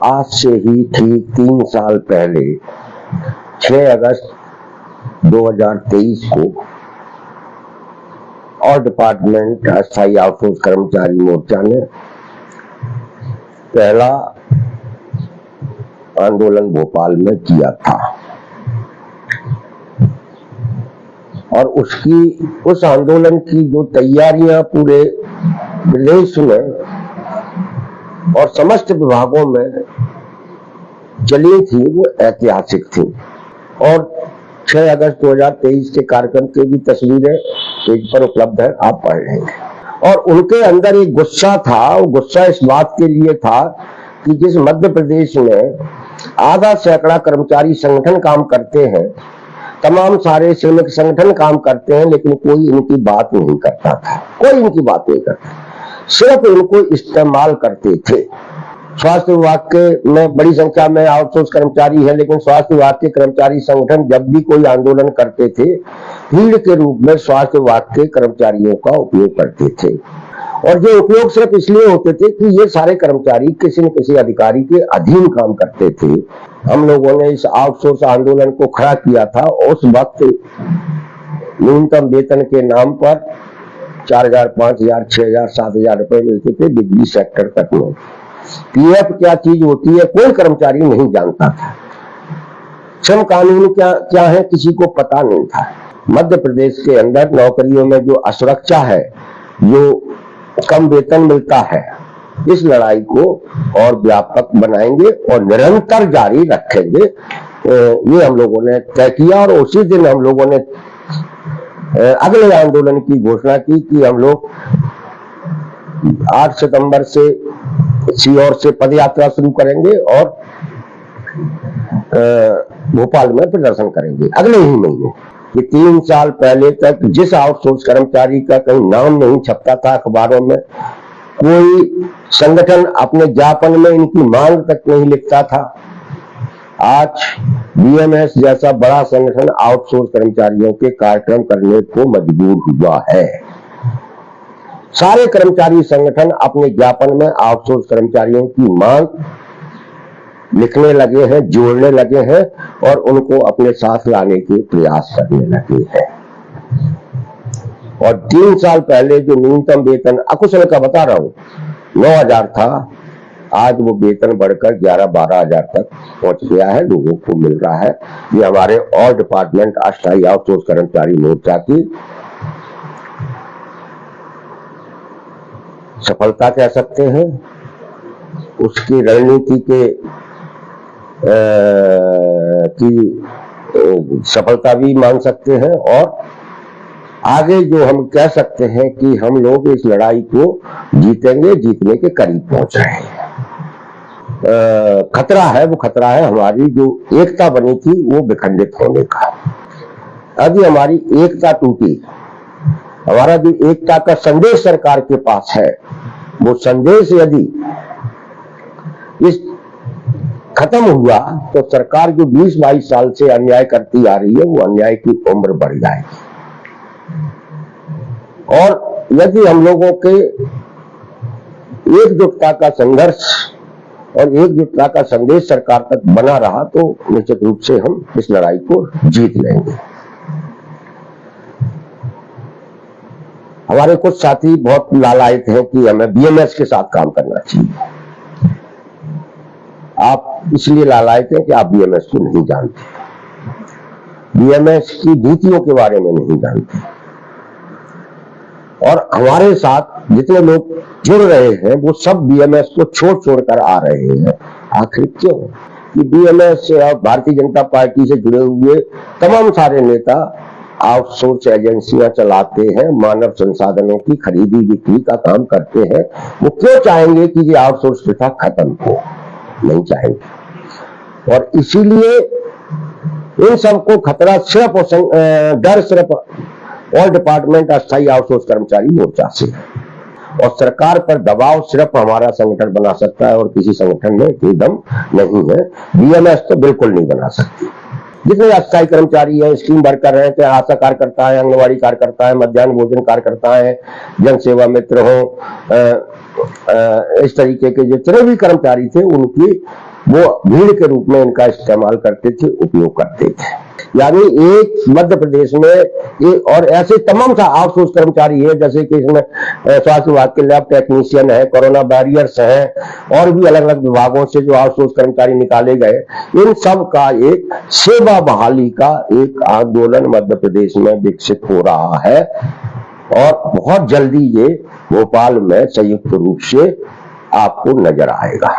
आज से ही ठीक 3 साल पहले 6 अगस्त 2023 को और डिपार्टमेंट अस्थायी आउटसोर्स कर्मचारी मोर्चा ने पहला आंदोलन भोपाल में किया था और उस आंदोलन की जो तैयारियां पूरे प्रदेश में और समस्त विभागों में चली थी वो ऐतिहासिक थी। और 6 अगस्त 2023 के कार्यक्रम की भी तस्वीरें पेज पर उपलब्ध है, आप पढ़ लेंगे। और उनके अंदर एक गुस्सा था, वो गुस्सा इस बात के लिए था कि जिस मध्य प्रदेश में आधा सैकड़ा कर्मचारी संगठन काम करते हैं, तमाम सारे श्रमिक संगठन काम करते हैं, लेकिन कोई इनकी बात नहीं करता था, कोई इनकी बात नहीं करता, सिर्फ इनको इस्तेमाल करते थे। स्वास्थ्य विभाग के में बड़ी संख्या में आउटसोर्स कर्मचारी है, लेकिन स्वास्थ्य विभाग के कर्मचारी संगठन जब भी कोई आंदोलन करते थे, भीड़ के रूप में स्वास्थ्य विभाग के कर्मचारियों का उपयोग करते थे। और ये उपयोग सिर्फ इसलिए होते थे कि ये सारे कर्मचारी किसी न किसी अधिकारी के अधीन काम करते थे। हम लोगों ने इस आउटसोर्स आंदोलन को खड़ा किया था। उस वक्त न्यूनतम वेतन के नाम पर 4,000, 5,000, 6,000, 7,000 रुपए मिलते थे बिजली सेक्टर तक में। पीएफ क्या चीज होती है कोई कर्मचारी नहीं जानता था। श्रम कानून क्या है किसी को पता नहीं था। मध्य प्रदेश के अंदर नौकरियों में जो असुरक्षा है, जो कम वेतन मिलता है, इस लड़ाई को और व्यापक बनाएंगे और निरंतर जारी रखेंगे, ये हम लोगों ने तय किया। और उसी दिन हम लोगों ने अगले आंदोलन की घोषणा की कि हम लोग 8 सितंबर से सीहोर से पदयात्रा शुरू करेंगे और भोपाल में प्रदर्शन करेंगे अगले ही महीने। ये 3 साल पहले तक जिस आउटसोर्स कर्मचारी का कहीं नाम नहीं छपता था अखबारों में, कोई संगठन अपने ज्ञापन में इनकी मांग तक नहीं लिखता था, आज बीएमएस जैसा बड़ा संगठन आउटसोर्स कर्मचारियों के कार्यक्रम करने को मजबूर हुआ है। सारे कर्मचारी संगठन अपने ज्ञापन में आउटसोर्स कर्मचारियों की मांग लिखने लगे हैं, जोड़ने लगे हैं और उनको अपने साथ लाने के प्रयास करने लगे हैं। और 3 साल पहले जो न्यूनतम वेतन अकुशल का बता रहा हूं 9,000 था, आज वो वेतन बढ़कर 11-12 हजार तक पहुंच गया है, लोगों को मिल रहा है। ये हमारे और डिपार्टमेंट अस्थायी आउटसोर्स कर्मचारी मोर्चा की सफलता कह सकते हैं, उसकी रणनीति की सफलता भी मान सकते हैं। और आगे जो हम कह सकते हैं कि हम लोग इस लड़ाई को जीतेंगे, जीतने के करीब पहुंच रहे हैं। खतरा है, वो खतरा है हमारी जो एकता बनी थी वो विखंडित होने का। अभी हमारी एकता टूटी, हमारा जो एकता का संदेश सरकार के पास है, वो संदेश यदि इस खत्म हुआ तो सरकार जो 20-22 साल से अन्याय करती आ रही है, वो अन्याय की उम्र बढ़ जाएगी। और यदि हम लोगों के एकजुटता का संघर्ष और एकजुटता का संदेश सरकार तक बना रहा तो निश्चित रूप से हम इस लड़ाई को जीत लेंगे। हमारे कुछ साथी बहुत लालायित हैं कि हमें बीएमएस के साथ काम करना चाहिए। आप इसलिए लालायित हैं कि आप बीएमएस को नहीं जानते, बीएमएस की नीतियों के बारे में नहीं जानते। और हमारे साथ जितने लोग जुड़ रहे हैं वो सब बीएमएस को छोड़ कर आ रहे हैं। आखिर क्यों? कि बीएमएस और भारतीय जनता पार्टी से जुड़े हुए तमाम सारे नेता आउटसोर्स एजेंसियां चलाते हैं, मानव संसाधनों की खरीदी बिक्री का काम करते हैं। वो क्यों चाहेंगे कि ये आउटसोर्स प्रथा खत्म हो? नहीं चाहेंगे। और इसीलिए इन सबको खतरा सिर्फ डर सिर्फ ऑल डिपार्टमेंट अस्थायी आउटसोर्स कर्मचारी मोर्चा से है। और सरकार पर दबाव सिर्फ हमारा संगठन बना सकता है और किसी संगठन में कोई दम नहीं है। बीएमएस तो बिल्कुल नहीं बना सकती। जितने अस्थायी कर्मचारी हैं, स्कीम वर्कर हैं, चाहे आशा कार्यकर्ता है, आंगनबाड़ी कार्यकर्ता है, मध्याह्न भोजन कार्यकर्ता है, जन सेवा मित्र हो, इस तरीके के जितने भी कर्मचारी थे उनकी वो भीड़ के रूप में इनका इस्तेमाल करते थे, उपयोग करते थे। यानी एक मध्य प्रदेश में एक और ऐसे तमाम सा आउटसोर्स कर्मचारी है, जैसे कि इसमें स्वास्थ्य विभाग के लैब टेक्नीशियन है, कोरोना वॉरियर्स हैं, और भी अलग अलग विभागों से जो आउटसोर्स कर्मचारी निकाले गए, इन सब का एक सेवा बहाली का एक आंदोलन मध्य प्रदेश में विकसित हो रहा है और बहुत जल्दी ये भोपाल में संयुक्त रूप से आपको नजर आएगा।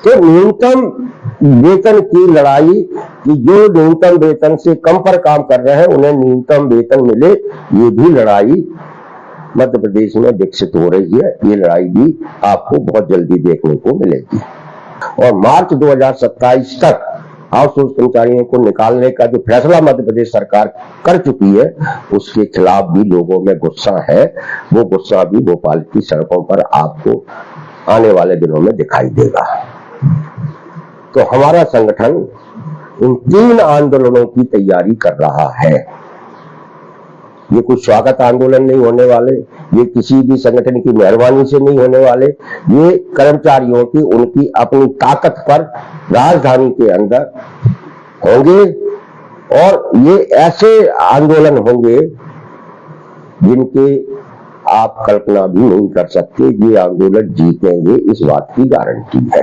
तो न्यूनतम वेतन की लड़ाई कि जो न्यूनतम वेतन से कम पर काम कर रहे हैं उन्हें न्यूनतम वेतन मिले, ये भी लड़ाई मध्य प्रदेश में विकसित हो रही है। ये लड़ाई भी आपको बहुत जल्दी देखने को मिलेगी और मार्च 2027 तक आउटसोर्स कर्मचारियों को निकालने का जो फैसला मध्य प्रदेश सरकार कर चुकी है, उसके खिलाफ भी लोगों में गुस्सा है। वो गुस्सा भी भोपाल की सड़कों पर आपको आने वाले दिनों में दिखाई देगा। तो हमारा संगठन इन 3 आंदोलनों की तैयारी कर रहा है। ये कुछ स्वागत आंदोलन नहीं होने वाले, ये किसी भी संगठन की मेहरबानी से नहीं होने वाले, ये कर्मचारियों की उनकी अपनी ताकत पर राजधानी के अंदर होंगे और ये ऐसे आंदोलन होंगे जिनके आप कल्पना भी नहीं कर सकते। ये आंदोलन जीतेंगे, इस बात की गारंटी है।